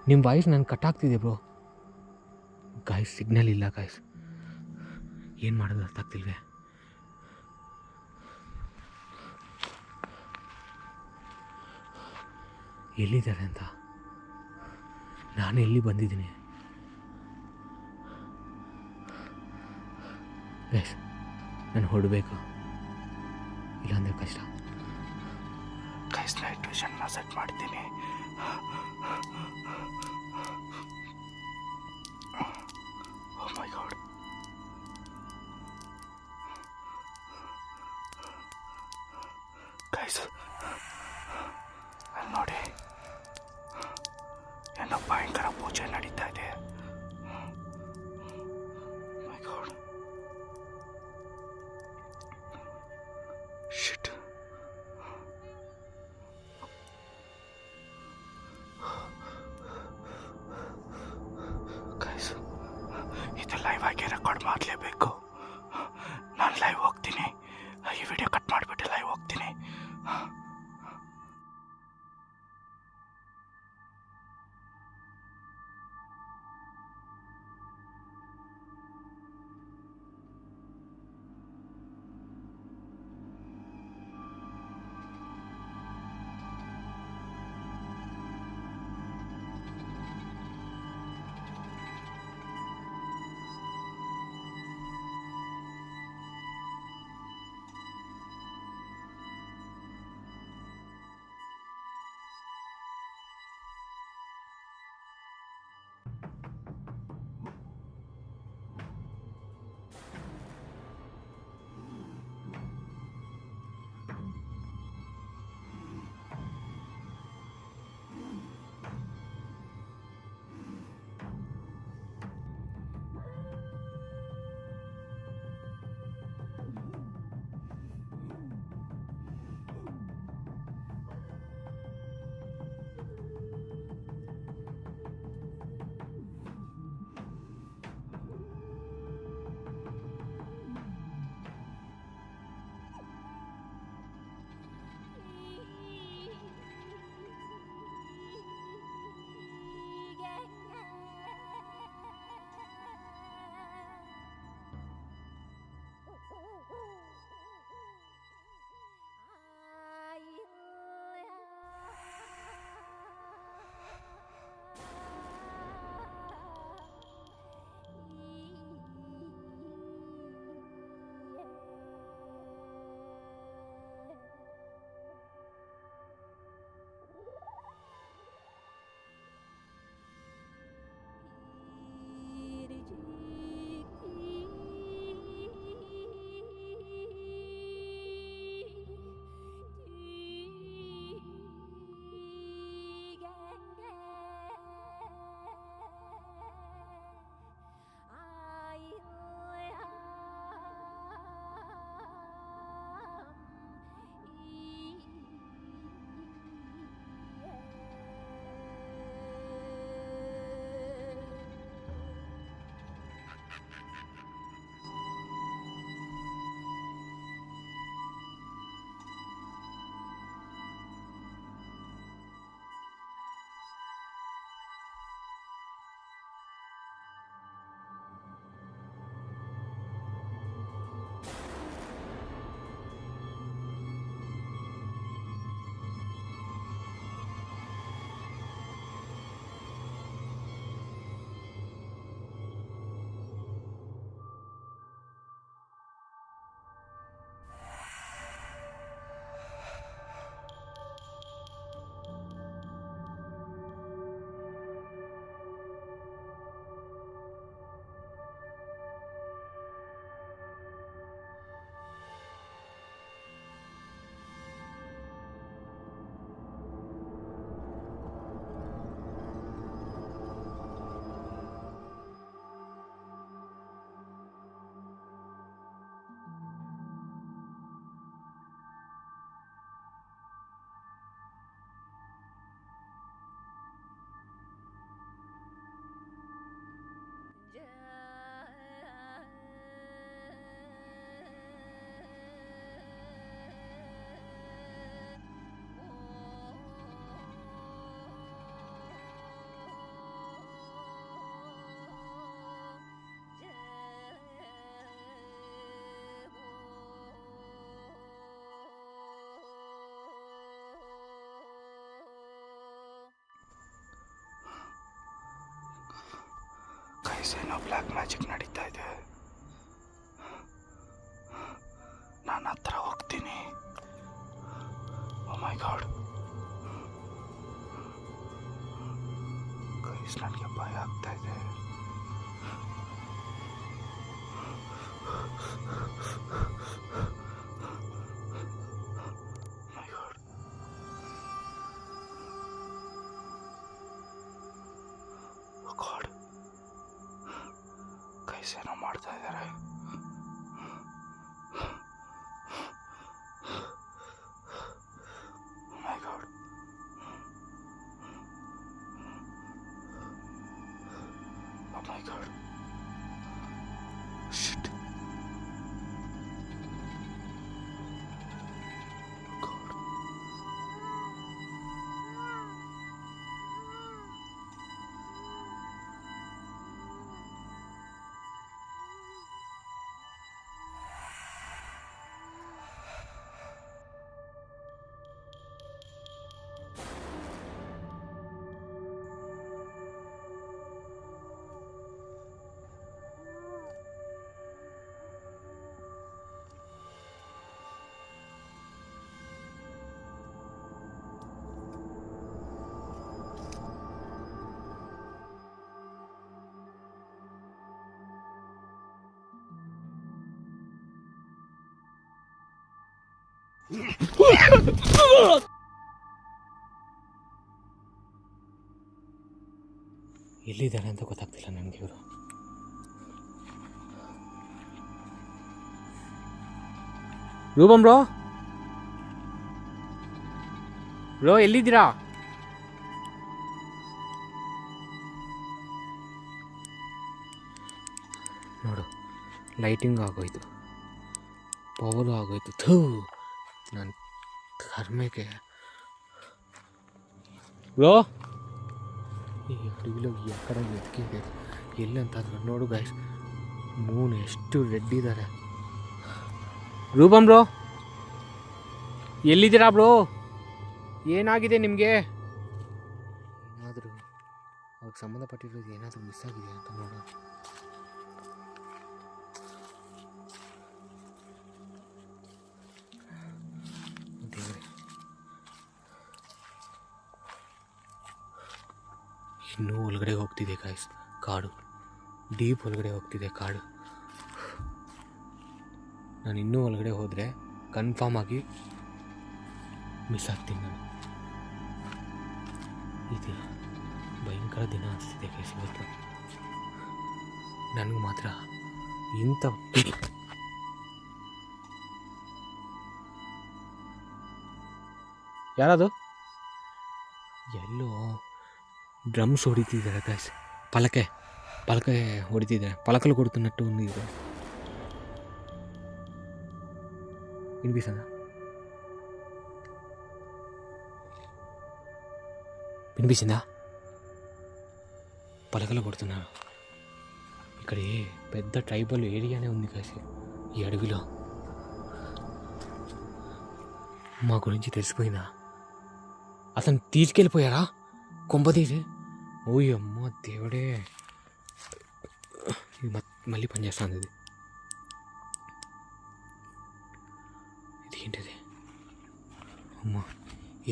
ನಿಮ್ಮ ವಾಯ್ಸ್ ನಾನು ಕಟ್ ಆಗ್ತಿದೆ ಬ್ರೋ. ಗಾಯ್ಸ್ ಸಿಗ್ನಲ್ ಇಲ್ಲ ಗಾಯ್ಸ್, ಏನು ಮಾಡೋದು ಅರ್ಥ ಆಗ್ತಿಲ್ವೇ? ಎಲ್ಲಿದ್ದಾರೆ ಅಂತ ನಾನು ಎಲ್ಲಿ ಬಂದಿದ್ದೀನಿ ಗೈಸ್? ನಾನು ಹೊಡಬೇಕು, ಇಲ್ಲಾಂದರೆ ಕಷ್ಟ. ಗೈಸ್ ನೈಟ್ ವಿಷನ್ನ ಸೆಟ್ ಮಾಡ್ತೀನಿ. ಓ ಮೈ ಗಾಡ್, ಗೈಸ್ ಅಲ್ಲಿ ನೋಡಿ, ಏನೋ ಭಯಂಕರ ಪೂಜೆ ನಡೀತಾ ಇದೆ. ಮೈ ಗಾಡ್, ಶಿಟ್. ಗೈಸ್ ಇದು ಲೈವ್ ಆಗಿ ರೆಕಾರ್ಡ್ ಮಾಡಲೇಬೇಕು. ನಾನು ಲೈವ್ ಹೋಗ್ತೀನಿ, ಈ ವಿಡಿಯೋ ಕಟ್ ಮಾಡಿಬಿಟ್ಟು ಲೈವ್ ಹೋಗ್ತೀನಿ. ಬ್ಲ್ಯಾಕ್ ಮ್ಯಾಜಿಕ್ ನಡೀತಾ ಇದೆ. ನಾನು ಹತ್ರ ಹೋಗ್ತೀನಿ. ಓ ಮೈ ಗಾಡ್ ಗೈಸ್, ನನಗೆ ಭಯ ಆಗ್ತಾ ಇದೆ. ಗೈಸ್ ಏನೋ ಮಾಡ್ತಾ ಇದ್ದಾರೆ. ಮೈ ಗಾಡ್ ಓ ಮೈ ಗಾಡ್ ಶಿಟ್. ಎಲ್ಲಿದ್ದಾರೆ ಅಂತ ಗೊತ್ತಾಗ್ತಿಲ್ಲ ನನಗೆ. ಇವರು ರೂಪಂ ಬ್ರೋ, ಬ್ರೋ ಎಲ್ಲಿದ್ದೀರಾ? ನೋಡು, ಲೈಟಿಂಗ್ ಆಗೋಯ್ತು, ಪವರು ಆಗೋಯ್ತು. ಥೂ, ನನ್ನ ಕರ್ಮೆಗೆ. ಬ್ರೋ, ಈ ಅಡುಗೆలో ಎక్కడ ಎತ್ಕಿದೆ ಎಲ್ಲಂತಂದ್ರೆ ನೋಡು ಗೈಸ್, ಮೂನ್ ಎಷ್ಟು ರೆಡ್ ಇದ್ದಾರೆ. ರೂಪಂ ಬ್ರೋ, ಎಲ್ಲಿದ್ದೀರಾ ಬ್ರೋ? ಏನಾಗಿದೆ ನಿಮಗೆ? ಏನಾದರೂ ಅವ್ರಿಗೆ ಸಂಬಂಧಪಟ್ಟಿರೋದು ಏನಾದರೂ ಮಿಸ್ ಆಗಿದೆ ಅಂತ ನೋಡೋಣ. ದೇವರೇ, ಇನ್ನೂ ಒಳಗಡೆ ಹೋಗ್ತಿದೆ ಗಾಯ್ಸ್ ಕಾಡು, ಡೀಪ್ ಒಳಗಡೆ ಹೋಗ್ತಿದೆ ಕಾಡು. ನಾನು ಇನ್ನೂ ಒಳಗಡೆ ಹೋದರೆ ಕನ್ಫರ್ಮ್ ಆಗಿ ಮಿಸ್ ಆಗ್ತೀನಿ ನಾನು. ಇದು ಭಯಂಕರ ದಿನ ಅನಿಸ್ತಿದೆ ಗೈಸ್ ಇವತ್ತು ನನಗೆ ಮಾತ್ರ. ಇಂಥ ಯಾರದು? ಎಲ್ಲೋ ಡ್ರಮ್ಸ್ ಹೊಡಿತಿದ್ದಾರೆ ಗೈಸ್, ಪಲಕೆ ಹೊಡಿತಿದ್ದಾರೆ. ಪಲಕಲು ಕೊಡುతున్నట్టు ఉంది ಇದು. వినిపిస్తుందా? పలకలు కొడుతున్నారు. ఇక్కడ పెద్ద ట్రైబల్ ఏరియానే ఉంది కాసి ఈ అడవిలో. మా గురించి తెలిసిపోయిందా? అతను తీసుకెళ్ళిపోయారా కొంపదీసి? ఓయమ్మ దేవుడే, ఇది మళ్ళీ పనిచేస్తుంది. ఇది ఏంటిది? అమ్మ,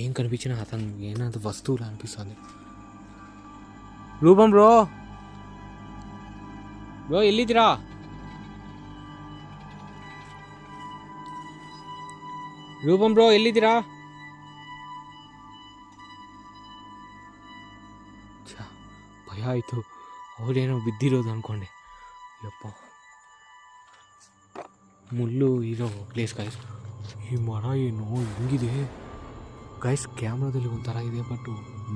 ఏం కనిపించినా అతను ఏనాది వస్తువులు అనిపిస్తుంది. రూపం బ్రో, ಬ್ರೋ ಎಲ್ಲಿದ್ದೀರಾ? ರೂಪಂ ಬ್ರೋ ಎಲ್ಲಿದ್ದೀರಾ? ಭಯ ಆಯಿತು, ಅವರೇನೋ ಬಿದ್ದಿರೋದು ಅಂದ್ಕೊಂಡೆ. ಯಪ್ಪ, ಮುಳ್ಳು ಇರೋ ಪ್ಲೇಸ್ ಗೈಸ್. ಈ ಮರ ಏನು ಹೆಂಗಿದೆ ಗೈಸ್, ಕ್ಯಾಮ್ರಾದಲ್ಲಿ ಒಂಥರ ಇದೆ, ಬಟ್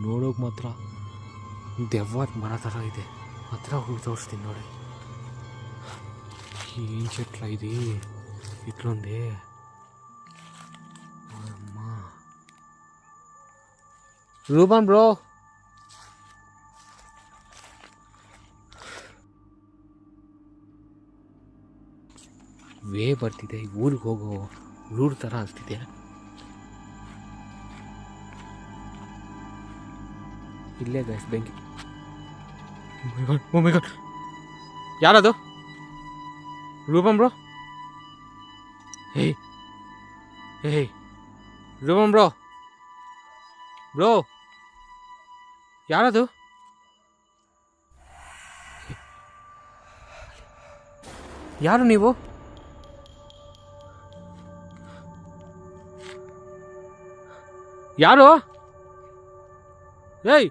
ನೋಡೋಕೆ ಮಾತ್ರ ದೆವ್ವದ ಮರ ಥರ ಇದೆ. ಹತ್ರ ಹೋಗಿ ತೋರಿಸ್ತೀನಿ ನೋಡಿ. ఏం చెట్ల ఇది ఇట్లుంది? అమ్మా, రూపం బ్రో, ವೇ ಬರ್ತಿದೆ, ಊರಿಗೆ ಹೋಗೋ ರೂಟ್ ಥರ ಅನಿಸ್ತಿದೆ. ಇಲ್ಲೇ ಗೈಸ್ ಬೆಂಕಿ. ಓ ಮೈ ಗಾಡ್, ಯಾರದು? ರೂಪಂ ಬ್ರೋ. ಹೇಯ್ ಹೇಯ್ ರೂಪಂ ಬ್ರೋ. ಬ್ರೋ ಯಾರದು? ಯಾರು ನೀವು? ಯಾರು? ಏಯ್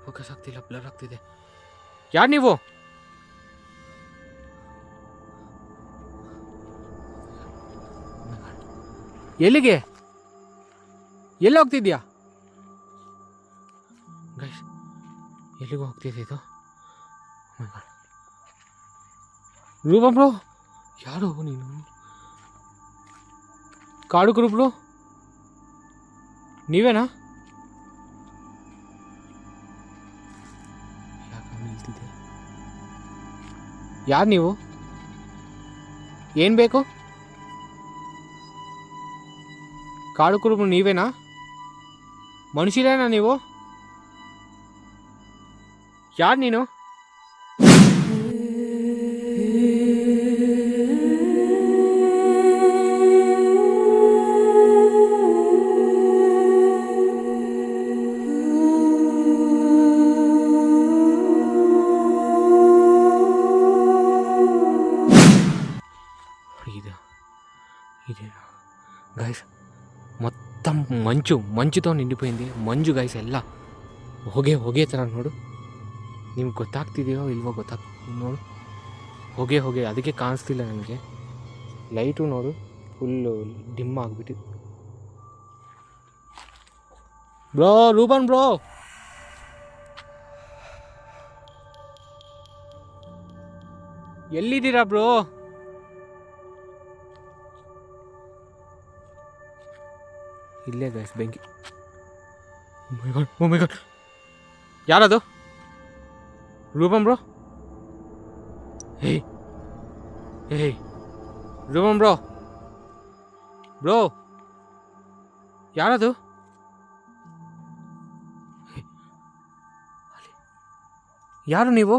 ಫೋಕಸ್ ಆಗ್ತಿಲ್ಲ, ಬ್ಲರ್ ಆಗ್ತಿದೆ. ಯಾರು ನೀವು? ಎಲ್ಲಿಗೆ? ಎಲ್ಲಿ ಹೋಗ್ತಿದ್ಯಾ? ಗೈಸ್ ಎಲ್ಲಿಗೂ ಹೋಗ್ತಿದೆ ಇದು. ರೂಪಂ ಬ್ರೋ ಯಾರು ನೀನು? ಕಾಡು ಕುರುಬ್ರು ನೀವೇನಾ? ಯಾಕೆ ನಿಲ್ತಿದೆ? ಯಾರು ನೀವು? ಏನು ಬೇಕು? ಕಾಡು ಕುರುಬ್ರು ನೀವೇನಾ? ಮನುಷ್ಯರೇನಾ ನೀವು? ಯಾರು ನೀನು? గైస్ మొత్తం మంచుతో నిండిపోయింది. మంచు గైస్ ಎಲ್ಲ ಹೊಗೆ ಥರ ನೋಡು. ನಿಮ್ಗೆ ಗೊತ್ತಾಗ್ತಿದೆಯೋ ಇಲ್ವೋ ನೋಡು. ಹೊಗೆ ಅದಕ್ಕೆ ಕಾಣಿಸ್ತಿಲ್ಲ ನನಗೆ. ಲೈಟು ನೋಡು ಫುಲ್ಲು ಡಿಮ್ ಆಗಿಬಿಟ್ಟಿದೆ. ಬ್ರೋ ರೂಪನ್ ಬ್ರೋ ಎಲ್ಲಿದ್ದೀರಾ ಬ್ರೋ? ಇಲ್ಲೇ ಗೈಸ್ ಬೆಂಕಿ. ಓ ಮೈ ಗಾಡ್ ಯಾರದು? ರೂಪಂ ಬ್ರೋ. ಹೇಯ್ ರೂಪಂ ಬ್ರೋ ಯಾರದು? ಯಾರು ನೀವು?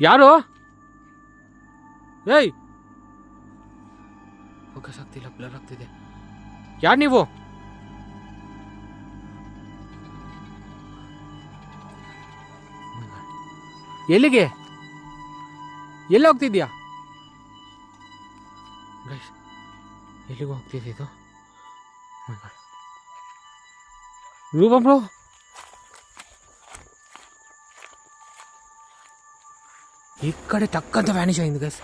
ಯಾರು? ಏಯ್ ಫೋಕಸ್ ಆಗ್ತಿಲ್ಲ, ಬ್ಲರ್ ಆಗ್ತಿದೆ. ಯಾರು ನೀವು? ಎಲ್ಲಿಗೆ? ಎಲ್ಲಿ ಹೋಗ್ತಿದ್ಯಾ? ಗೈಸ್ ಎಲ್ಲಿಗೂ ಹೋಗ್ತಿದೆ ಇದು. ರೂಪಂ ಬ್ರೋ ಈ ಕಡೆ ಟಕ್ಕಂತ ವ್ಯಾನಿಷ್ ಆಗಿದೆ ಗೈಸ್.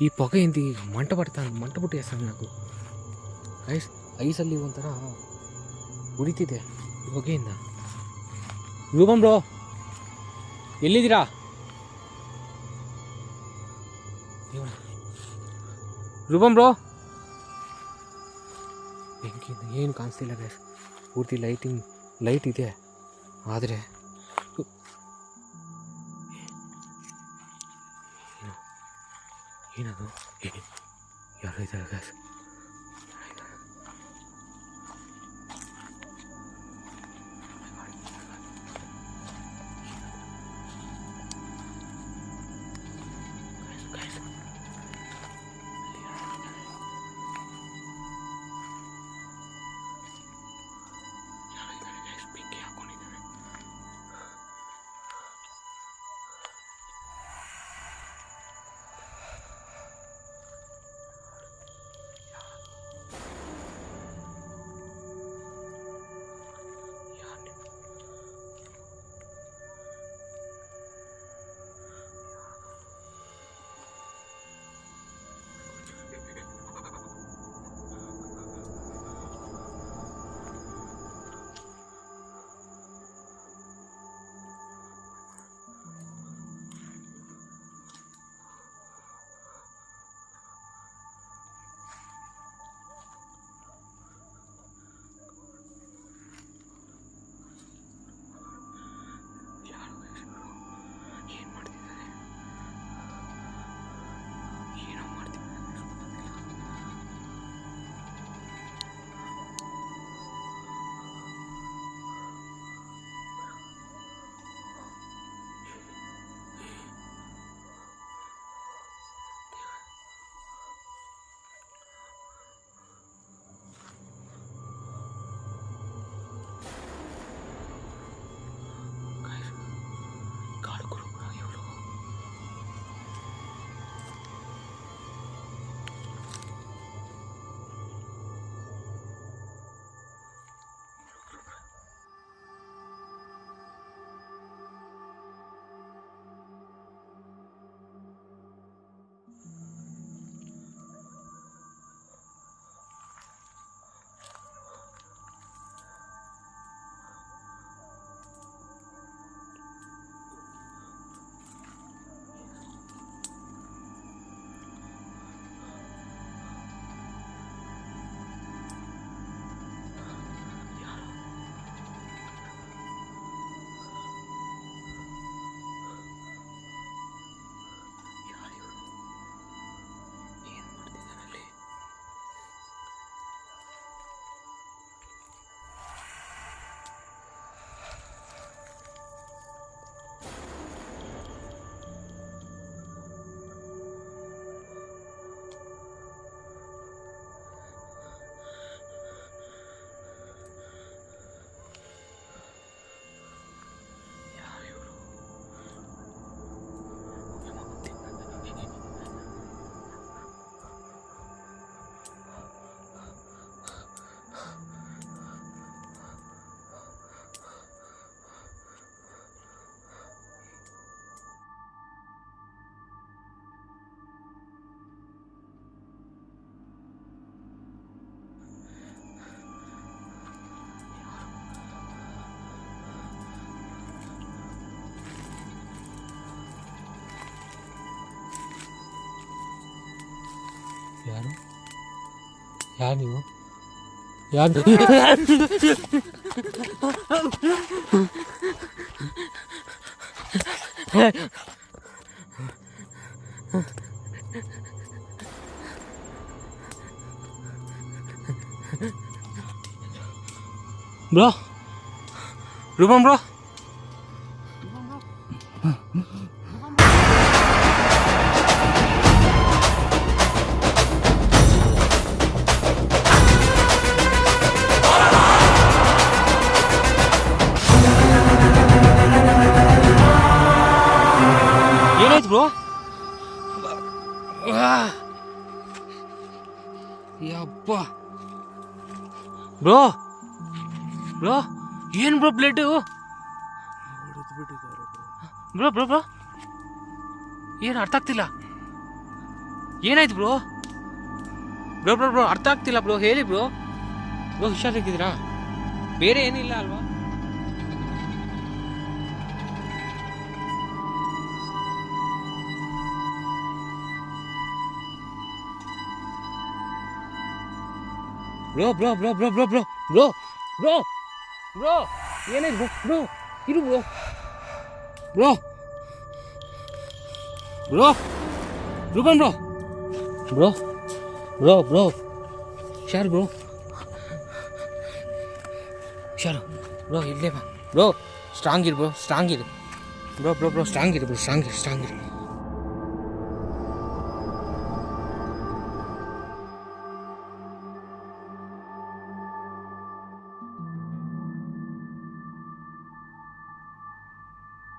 ಈ పొగ మంట పుట్టేస్తాను నాకు ಗೈಸ್. ಐಸಲ್ಲಿ ಒಂಥರ ಉರಿತಿದೆ ಹೊಗೆಯಿಂದ. ರೂಪಂ ಬ್ರೋ ಎಲ್ಲಿದ್ದೀರಾ? ರೂಪಂ ಬ್ರೋ ಬೆಂಕಿಯಿಂದ ಏನು ಕಾಣಿಸ್ತಿಲ್ಲ ಗೈಸ್. ಪೂರ್ತಿ ಲೈಟ್ ಇದೆ ಆದರೆ ಏನದು? ಯಾರು ಇದ್ದಾರೆ ಗೈಸ್? ಬೆಂಕಿ ಹಾಕೊಂಡಿದ್ದಾರೆ. ಯಾರು ನೀವು? ಯಾರು? ಬ್ರೋ, ರೂಪಮ್ ಬ್ರೋ, ಏನಾಯ್ತು ಬ್ರೋ? ಯಪ್ಪ ಬ್ರೋ, ಬ್ರೋ ಏನು bro blood? Bro bro bro ಏನು ಅರ್ಥ ಆಗ್ತಿಲ್ಲ. ಏನಾಯ್ತು ಬ್ರೋ? ಬ್ರೋ ಬ್ರೋ ಬ್ರೋ ಅರ್ಥ ಆಗ್ತಿಲ್ಲ ಬ್ರೋ, ಹೇಳಿ ಬ್ರೋ. ಬ್ರೋ ಹುಷಾರಾಗಿದ್ದೀರಾ? ಬೇರೆ ಏನಿಲ್ಲ ಅಲ್ವಾ? Bro bro bro bro bro bro bro bro bro ಏನಾಯ್ತು ಬ್ರೋ? ಬ್ರೋ ಇರು bro. Bro bro Rupan bro, bro bro bro ಹುಷಾರು ಬ್ರೋ, ಹುಷಾರು ಬ್ರೋ. ಇಲ್ಲೇ ಬಾ ಬ್ರೋ, ಸ್ಟ್ರಾಂಗ್ ಇರು ಬ್ರೋ, ಸ್ಟ್ರಾಂಗ್ ಇರು ಬ್ರೋ. ಬ್ರೋ ಬ್ರೋ ಸ್ಟ್ರಾಂಗ್ ಇರು ಬ್ರೋ, ಸ್ಟ್ರಾಂಗ್ ಇರು.